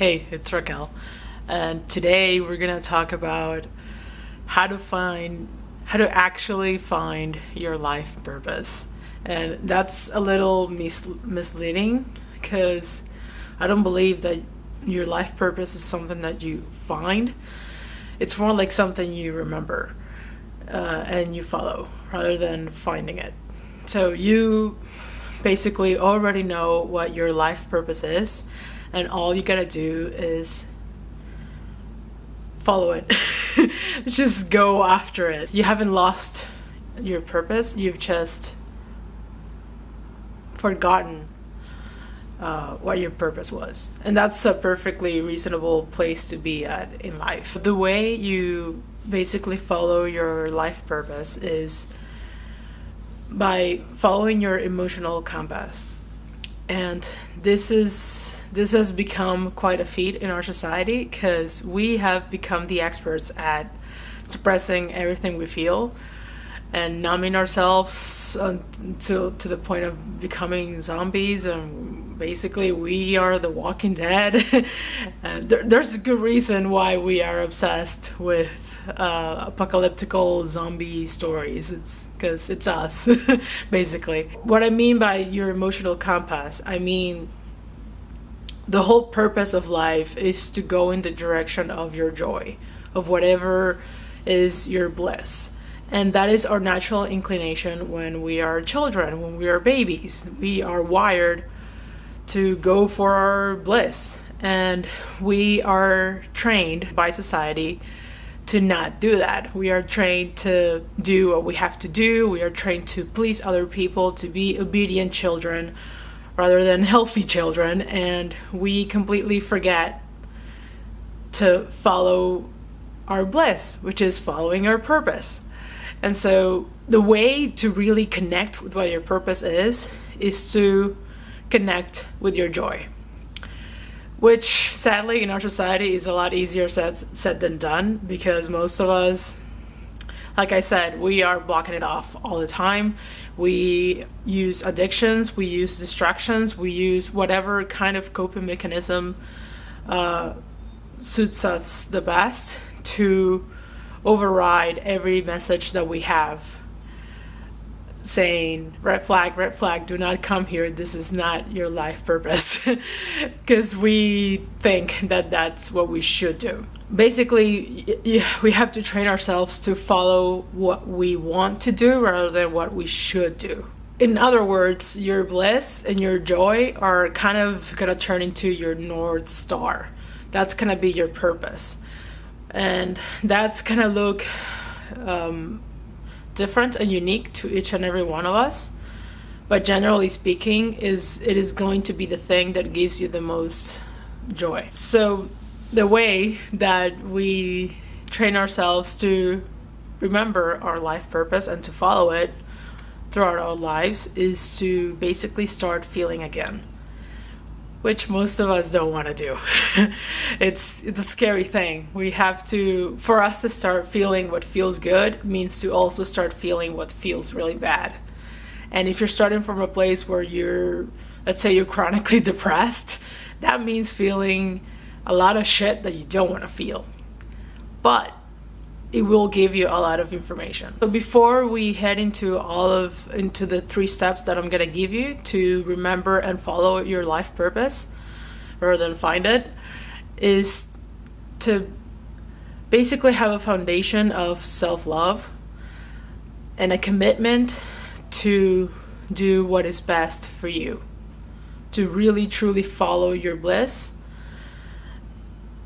Hey, it's Raquel, and today we're gonna talk about how to find, how to actually find your life purpose. And that's a little misleading because I don't believe that your life purpose is something that you find. It's more like something you remember and you follow rather than finding it. So you basically already know what your life purpose is, and all you gotta do is follow it. Just go after it. You haven't lost your purpose, you've just forgotten what your purpose was. And that's a perfectly reasonable place to be at in life. The way you basically follow your life purpose is by following your emotional compass. And this has become quite a feat in our society because we have become the experts at suppressing everything we feel and numbing ourselves to the point of becoming zombies, and basically we are the Walking Dead. And there's a good reason why we are obsessed with apocalyptical zombie stories. It's because it's us. Basically what I mean by your emotional compass, I mean the whole purpose of life is to go in the direction of your joy, of whatever is your bliss. And that is our natural inclination when we are children, when we are babies. We are wired to go for our bliss, and we are trained by society to not do that. We are trained to do what we have to do. We are trained to please other people, to be obedient children rather than healthy children, and we completely forget to follow our bliss, which is following our purpose. And so the way to really connect with what your purpose is to connect with your joy, which sadly in our society is a lot easier said than done, because most of us, like I said, we are blocking it off all the time. We use addictions, we use distractions, we use whatever kind of coping mechanism suits us the best to override every message that we have saying red flag, do not come here, this is not your life purpose. Because we think that that's what we should do. Basically, we have to train ourselves to follow what we want to do rather than what we should do. In other words, your bliss and your joy are kind of gonna turn into your North Star. That's gonna be your purpose. And that's gonna look different and unique to each and every one of us, but generally speaking, it is going to be the thing that gives you the most joy. So the way that we train ourselves to remember our life purpose and to follow it throughout our lives is to basically start feeling again, which most of us don't want to do. It's a scary thing. For us to start feeling what feels good means to also start feeling what feels really bad. And if you're starting from a place where let's say you're chronically depressed, that means feeling a lot of shit that you don't want to feel. But it will give you a lot of information. So before we head into the 3 steps that I'm gonna give you to remember and follow your life purpose rather than find it, is to basically have a foundation of self-love and a commitment to do what is best for you, to really truly follow your bliss,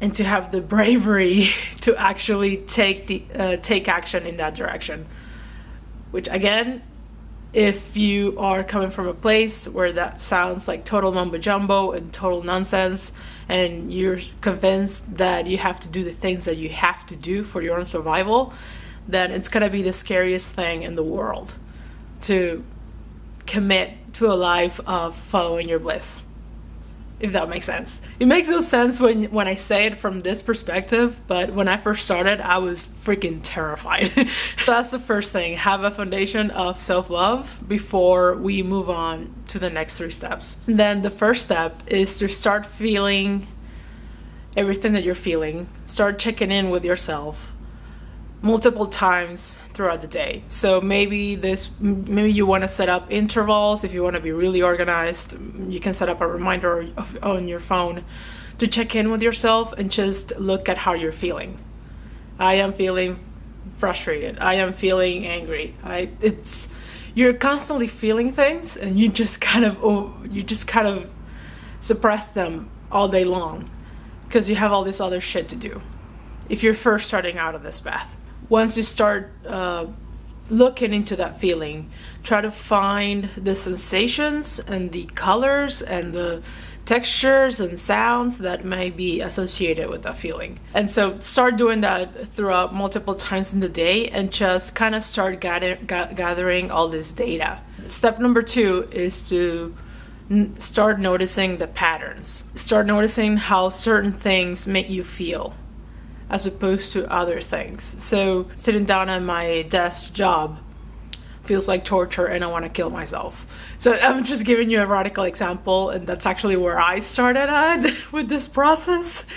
and to have the bravery to actually take action in that direction. Which again, if you are coming from a place where that sounds like total mumbo jumbo and total nonsense, and you're convinced that you have to do the things that you have to do for your own survival, then it's gonna be the scariest thing in the world to commit to a life of following your bliss. If that makes sense. It makes no sense when I say it from this perspective, but when I first started, I was freaking terrified. So that's the first thing. Have a foundation of self-love before we move on to the next 3 steps. And then the first step is to start feeling everything that you're feeling. Start checking in with yourself multiple times throughout the day. So maybe you want to set up intervals. If you want to be really organized, you can set up a reminder on your phone to check in with yourself and just look at how you're feeling. I am feeling frustrated. I am feeling angry. You're constantly feeling things, and you just kind of suppress them all day long because you have all this other shit to do. If you're first starting out on this path, once you start looking into that feeling, try to find the sensations and the colors and the textures and sounds that may be associated with that feeling. And so start doing that throughout multiple times in the day and just kind of start gathering all this data. Step number 2 is to start noticing the patterns. Start noticing how certain things make you feel as opposed to other things. So sitting down at my desk job feels like torture and I want to kill myself. So I'm just giving you a radical example, and that's actually where I started at with this process.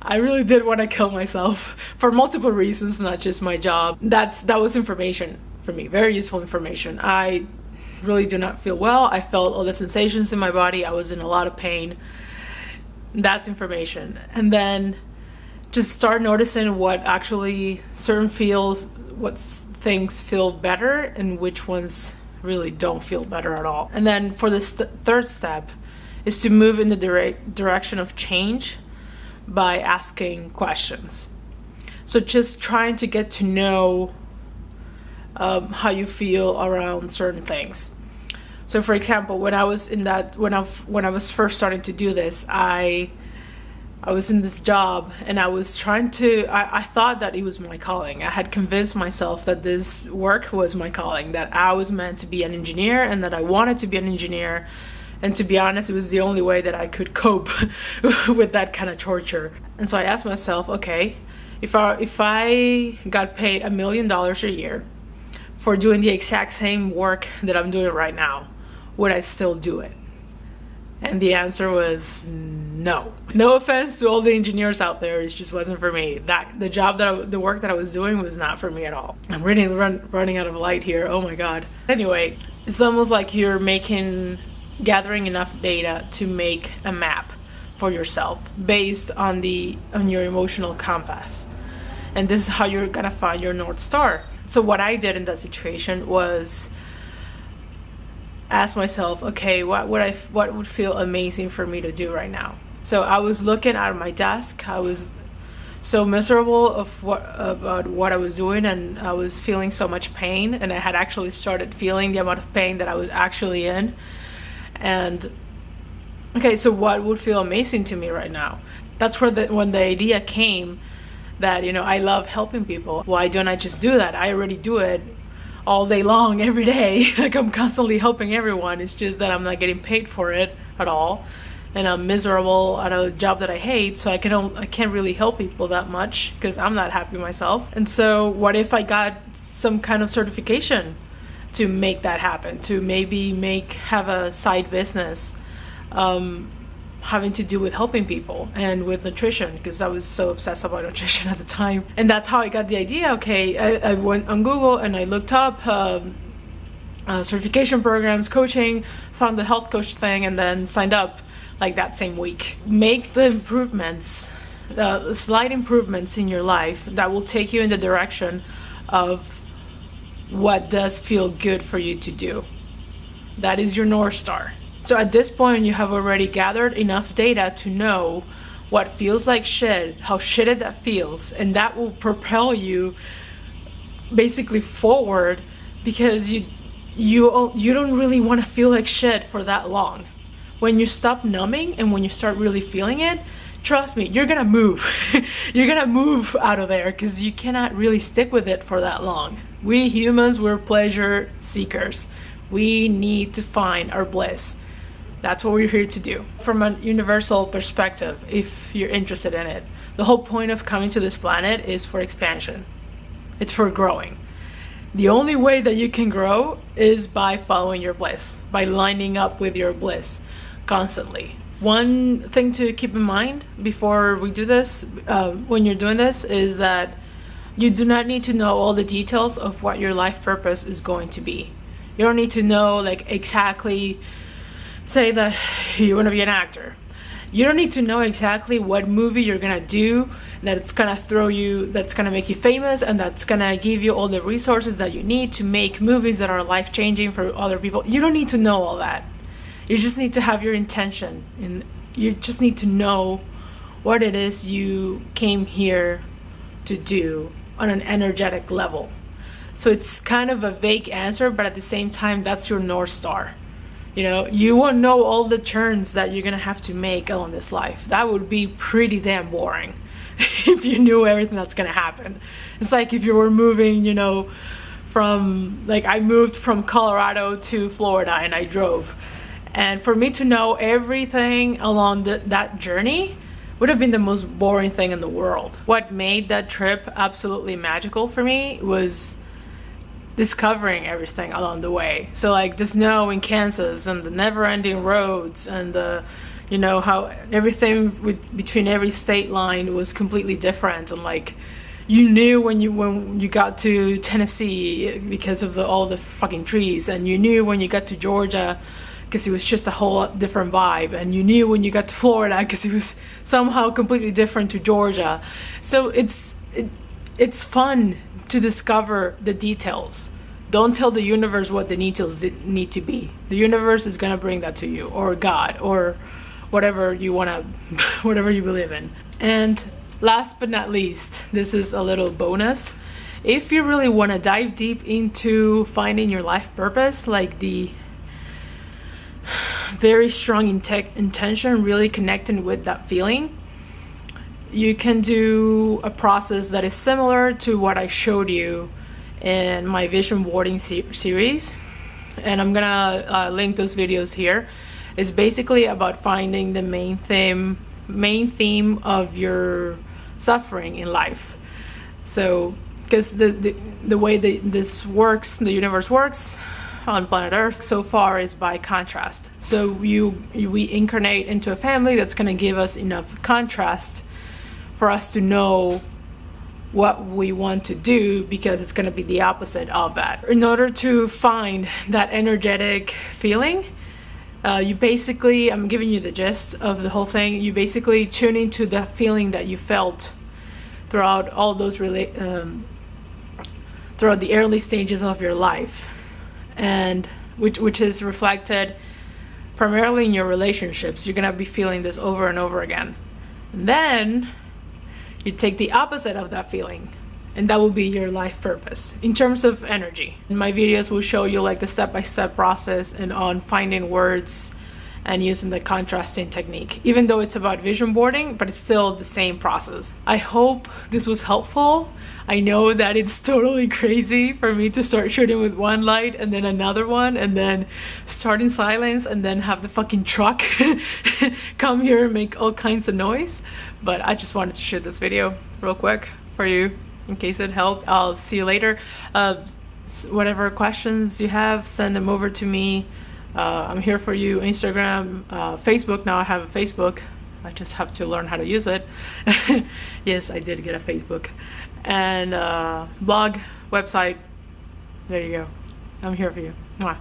I really did want to kill myself for multiple reasons, not just my job. That was information for me, very useful information. I really do not feel well. I felt all the sensations in my body. I was in a lot of pain. That's information. And then just start noticing what actually what things feel better and which ones really don't feel better at all. And then for this third step is to move in the direction of change by asking questions. So just trying to get to know how you feel around certain things. So for example, when I was first starting to do this, I was in this job and I was I thought that it was my calling. I had convinced myself that this work was my calling, that I was meant to be an engineer and that I wanted to be an engineer. And to be honest, it was the only way that I could cope with that kind of torture. And so I asked myself, okay, if I got paid $1 million a year for doing the exact same work that I'm doing right now, would I still do it? And the answer was no. No offense to all the engineers out there, it just wasn't for me. The work that I was doing was not for me at all. I'm really running out of light here. Oh my god. Anyway, it's almost like you're gathering enough data to make a map for yourself based on your emotional compass. And this is how you're gonna find your North Star. So what I did in that situation was ask myself, okay, what would feel amazing for me to do right now? So I was looking at my desk. I was so miserable about what I was doing, and I was feeling so much pain, and I had actually started feeling the amount of pain that I was actually in. And okay, so what would feel amazing to me right now? That's when the idea came that, I love helping people. Why don't I just do that? I already do it all day long, every day. Like, I'm constantly helping everyone. It's just that I'm not getting paid for it at all, and I'm miserable at a job that I hate, so I can't really help people that much because I'm not happy myself. And so what if I got some kind of certification to make that happen, to maybe have a side business having to do with helping people and with nutrition, because I was so obsessed about nutrition at the time. And that's how I got the idea. Okay, I went on Google and I looked up certification programs, coaching, found the health coach thing, and then signed up like that same week. Make the improvements, slight improvements in your life that will take you in the direction of what does feel good for you to do. That is your North Star. So at this point, you have already gathered enough data to know what feels like shit, how shitty that feels, and that will propel you basically forward, because you don't really want to feel like shit for that long. When you stop numbing and when you start really feeling it, trust me, you're gonna move. You're gonna move out of there, because you cannot really stick with it for that long. We humans, we're pleasure seekers. We need to find our bliss. That's what we're here to do. From a universal perspective, if you're interested in it, the whole point of coming to this planet is for expansion. It's for growing. The only way that you can grow is by following your bliss, by lining up with your bliss constantly. One thing to keep in mind before we do this, when you're doing this, is that you do not need to know all the details of what your life purpose is going to be. You don't need to know like exactly, say that you want to be an actor. You don't need to know exactly what movie you're gonna do that's gonna that's gonna make you famous, and that's gonna give you all the resources that you need to make movies that are life-changing for other people. You don't need to know all that. You just need to have your intention, and you just need to know what it is you came here to do on an energetic level. So it's kind of a vague answer, but at the same time, that's your North Star. You know, you won't know all the turns that you're gonna have to make along this life. That would be pretty damn boring if you knew everything that's gonna happen. It's like if you were moving, you know, from, like, I moved from Colorado to Florida and I drove. And for me to know everything along that journey would have been the most boring thing in the world. What made that trip absolutely magical for me was discovering everything along the way. So like the snow in Kansas and the never-ending roads and the, you know, how everything between every state line was completely different, and like you knew when you got to Tennessee because of all the fucking trees, and you knew when you got to Georgia because it was just a whole different vibe, and you knew when you got to Florida because it was somehow completely different to Georgia. So it's fun to discover the details. Don't tell the universe what the details need to be. The universe is gonna bring that to you, or God, or whatever you wanna, whatever you believe in. And last but not least, this is a little bonus. If you really wanna dive deep into finding your life purpose, like the very strong intention, really connecting with that feeling, you can do a process that is similar to what I showed you in my vision boarding series, and I'm gonna link those videos here. It's basically about finding the main theme of your suffering in life. So because the way this works, the universe works on planet Earth so far is by contrast. So we incarnate into a family that's going to give us enough contrast for us to know what we want to do, because it's going to be the opposite of that. In order to find that energetic feeling, you basically, I'm giving you the gist of the whole thing, you basically tune into the feeling that you felt throughout all those throughout the early stages of your life, and which is reflected primarily in your relationships. You're gonna be feeling this over and over again. And then you take the opposite of that feeling, and that will be your life purpose in terms of energy. And my videos will show you like the step-by-step process and on finding words and using the contrasting technique, even though it's about vision boarding, but it's still the same process. I hope this was helpful. I know that it's totally crazy for me to start shooting with one light and then another one, and then start in silence, and then have the fucking truck come here and make all kinds of noise. But I just wanted to shoot this video real quick for you in case it helped. I'll see you later. Whatever questions you have, send them over to me. I'm here for you. Instagram, Facebook. Now I have a Facebook. I just have to learn how to use it. Yes, I did get a Facebook. And blog, website. There you go. I'm here for you. Mwah.